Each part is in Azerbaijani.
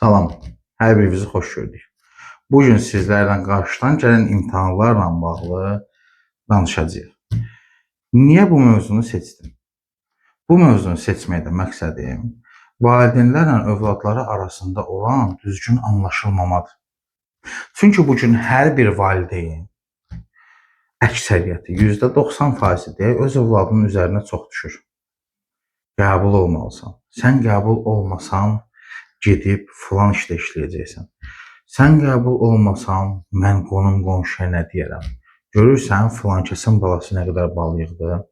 Salam, hər birinizi xoş gördük. Bugün sizlərlə qarşıdan gələn imtahanlarla bağlı danışacağıq. Niyə bu mövzunu seçdim? Bu mövzunu seçməkdə məqsədim valideynlərlə övladları arasında olan düzgün anlaşılmamadır. Çünki bugün hər bir valideyn, əksəriyyəti %90% deyək, öz övladının üzərinə çox düşür. Qəbul olmalısan. Sən qəbul olmasan, gedib filan işdə işləyəcəksən. Sən qəbul olmasan, mən qonum-qonşuya nə deyərəm? Görürsən, filankəsin balası nə qədər balıyıqdır.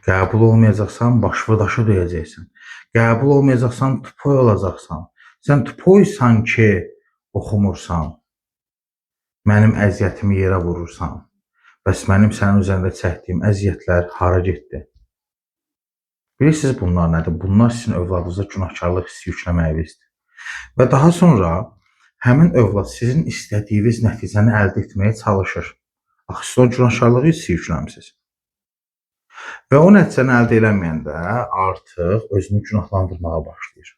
Qəbul olmayacaqsan, başını daşı döyəcəksən. Qəbul olmayacaqsan, tupoy olacaqsan. Sən tupoysan ki, oxumursan. Mənim əziyyətimi yerə vurursan. Bəs mənim sənin üzərində çəkdiyim əziyyətlər hara getdi? Bilirsiniz bunlar nədir? Bunlar sizin övladınıza günahkarlıq hissi yükləməyinizdir. Və daha sonra həmin övlad sizin istədiyiniz nəticəni əldə etməyə çalışır. Axı siz o günahkarlıq hissi yükləmisiniz. Və o nəticəni əldə eləməyəndə artıq özünü günahlandırmağa başlayır.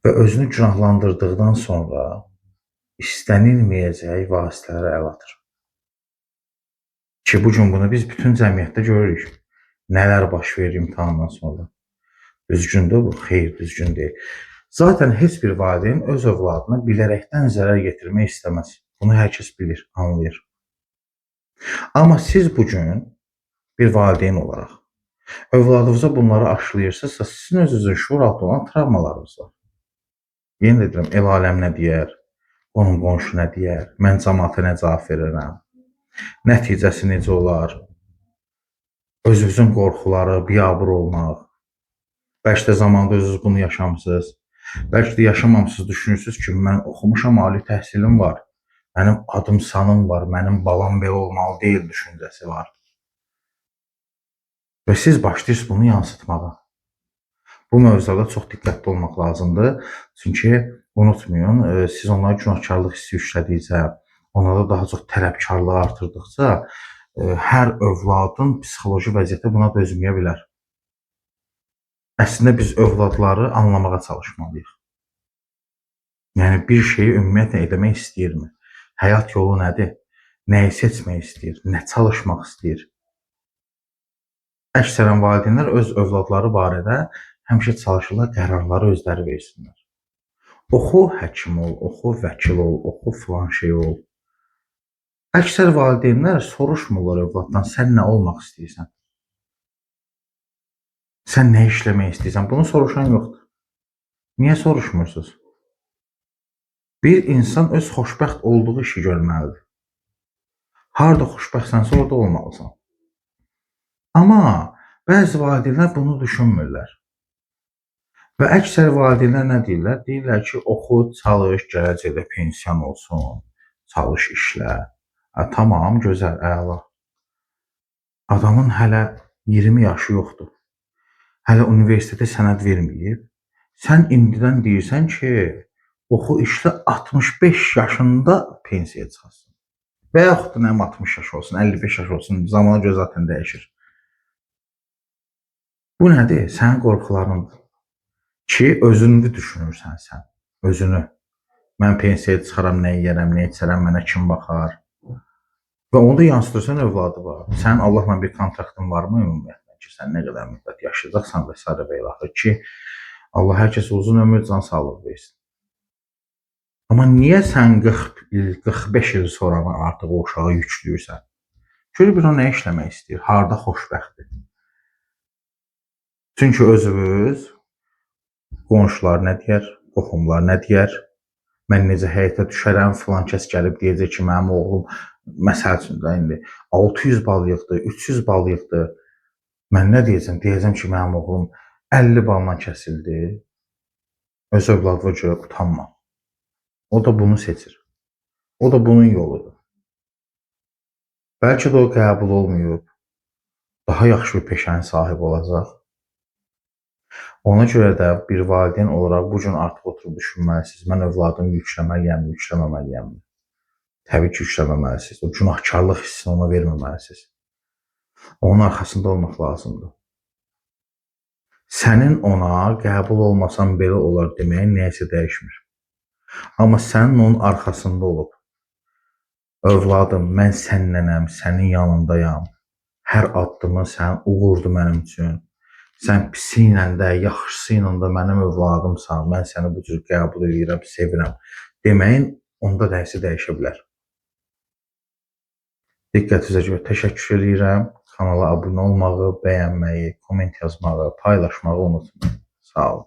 Və özünü günahlandırdıqdan sonra istənilməyəcək vasitələrə əl atır. Ki bugün bunu biz bütün cəmiyyətdə görürük. Nələr baş verir imtahandan sonra. Düzgündür bu? Xeyr, düzgün deyil. Zaten heç bir valideyn öz övladına bilərəkdən zərər getirmək istəməz. Bunu hər kəs bilir, anlayır. Amma siz bugün bir valideyn olaraq övladınıza bunları aşılayırsınızsa, sizin özünüzün şuur altında olan travmalarınız var. Yenə də deyirəm, el aləm nə deyər, qonum-qonşu nə deyər, mən cəmaata nə cavab verirəm, nəticəsi necə olar, özünüzün qorxuları, biabır olmaq, bəlkə də zamanında özünüz bunu yaşamısınız, bəlkə də yaşamamısınız, düşünürsünüz ki, mən oxumuşam, ali təhsilim var, mənim adım sanım var, mənim balam belə olmalı deyil düşüncəsi var. Və siz başlayırsınız bunu yansıtmağa. Bu mövzuda çox diqqətli olmaq lazımdır. Çünki unutmayın, siz onlara günahkarlıq hissi yüklədikcə, onlara daha çox tələbkarlığı artırdıqca, hər övladın psixoloji vəziyyəti buna dözməyə bilər. Əslində biz övladları anlamağa çalışmalıyıq. Yəni bir şeyi ümumiyyətlə etmək istəyirmi? Həyat yolu nədir? Nəyi seçmək istəyir? Nə çalışmaq istəyir? Əksərən valideynlər öz övladları barədə həmişə çalışırlar qərarları özləri versinlər. Oxu həkim ol, oxu vəkil ol, oxu filan şey ol. Əksər valideynlər soruşmurlar övladdan, sən nə olmaq istəyirsən? Sən nə işləmək istəyirsən? Bunu soruşan yoxdur. Niyə soruşmursunuz? Bir insan öz xoşbəxt olduğu işi görməlidir. Harada xoşbəxtsənsə orada olmalısan. Amma bəzi valideynlər bunu düşünmürlər. Və əksər valideynlər nə deyirlər? Deyirlər ki, oxu, çalış, gələcəkdə pensiyan olsun, çalış, işlə. Tamam, gözəl, əla. Adamın hələ 20 yaşı yoxdur. Hələ universitetə sənəd verməyib. Sən indidən deyirsən ki, oxu, işlə 65 yaşında pensiyaya çıxasın. Və yaxud da nəyim 60 yaş olsun, 55 yaş olsun, zamana göre zaten dəyişir. Bu nədir? Sənin qorxularındır. Ki, özünü düşünürsən sən, özünü. Mən pensiyaya çıxaram, nə yiyərəm, nə içərəm, mənə kim baxar? Və onu da yansıtırsan övladıma. Sənin Allahla bir kontraktın varmı ümumiyyətlə ki, sən nə qədər müddət yaşayacaqsan və s. və ilaxır ki, Allah hər kəsə uzun ömür, can sağlıq versin. Amma niyə sən 40 il, 45 il sonra artıq o uşağı yükləyirsən? Gör bir o nə işləmək istəyir, harda xoşbəxtdir. Çünki özünüz, qonşular nə deyər, qohumlar nə deyər, mən necə həyata düşərəm, filan kəs gəlib deyəcək ki, mənim oğlum, məsəl üçün də indi 600 bal yığdı, 300 bal yığdı. Mən nə deyəcəm? Deyəcəm ki, mənim oğlum 50 balla kəsildi. Öz övladına görə utanma. O da bunu seçir. O da bunun yoludur. Bəlkə də o qəbul olmayıb, daha yaxşı bir peşənin sahibi olacaq. Ona görə də bir valideyn olaraq bu gün artıq oturub düşünməlisiniz. Mən övladımı yükləməliyəm, yükləməməliyəm. Təbii ki, yükləməməlisiniz. O günahkarlıq hissini ona verməməlisiniz. Onun arxasında olmaq lazımdır. Sənin ona qəbul olmasan belə olar deməyin nəyəsə dəyişmir. Amma sənin onun arxasında olub, övladım, mən səninlənəm, sənin yanındayam. Hər addımın sənin uğurdur mənim üçün. Sən pisi ilə də, yaxşısı ilə də mənim övladımsan. Mən səni bu cür qəbul edirəm, sevirəm. Deməyin onda nəsə dəyişə bilər. Diqqətinizə görə təşəkkür edirəm. Kanala abunə olmağı, bəyənməyi, komment yazmağı, paylaşmağı unutmayın. Sağ olun.